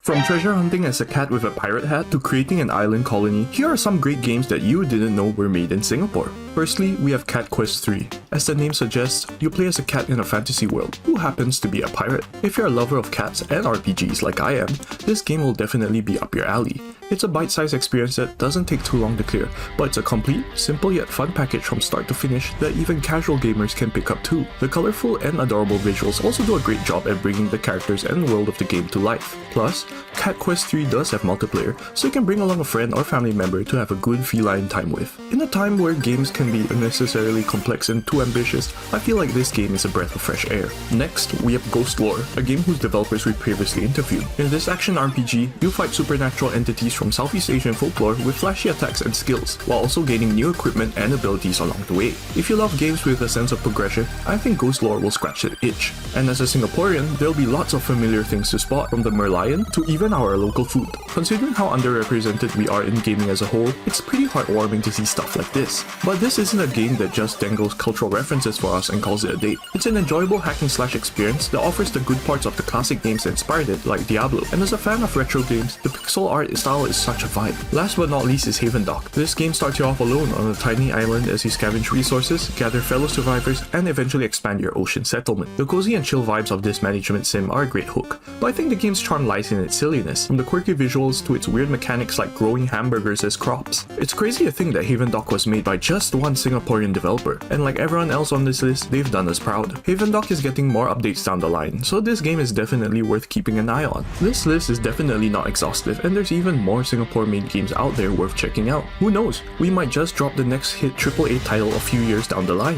From treasure hunting as a cat with a pirate hat to creating an island colony, here are some great games that you didn't know were made in Singapore. Firstly, we have Cat Quest 3. As the name suggests, you play as a cat in a fantasy world who happens to be a pirate. If you're a lover of cats and RPGs like I am, this game will definitely be up your alley. It's a bite-sized experience that doesn't take too long to clear, but it's a complete, simple yet fun package from start to finish that even casual gamers can pick up too. The colorful and adorable visuals also do a great job at bringing the characters and world of the game to life. Plus, Cat Quest 3 does have multiplayer, so you can bring along a friend or family member to have a good feline time with. In a time where games can be unnecessarily complex and too ambitious, I feel like this game is a breath of fresh air. Next, we have Ghost Lore, a game whose developers we previously interviewed. In this action RPG, you fight supernatural entities from Southeast Asian folklore with flashy attacks and skills, while also gaining new equipment and abilities along the way. If you love games with a sense of progression, I think Ghost Lore will scratch that itch. And as a Singaporean, there'll be lots of familiar things to spot, from the merlion to even our local food. Considering how underrepresented we are in gaming as a whole, it's pretty heartwarming to see stuff like this. But this isn't a game that just dangles cultural references for us and calls it a date. It's an enjoyable hack and slash experience that offers the good parts of the classic games that inspired it, like Diablo. And as a fan of retro games, the pixel art style is such a vibe. Last but not least is Haven Dock. This game starts you off alone on a tiny island as you scavenge resources, gather fellow survivors, and eventually expand your ocean settlement. The cozy and chill vibes of this management sim are a great hook, but I think the game's charm lies in its silliness, from the quirky visuals to its weird mechanics like growing hamburgers as crops. It's crazy to think that Haven Dock was made by just one Singaporean developer, and like everyone else on this list, they've done us proud. Haven Dock is getting more updates down the line, so this game is definitely worth keeping an eye on. This list is definitely not exhaustive, and there's even more Singapore-made games out there worth checking out. Who knows, we might just drop the next hit AAA title a few years down the line.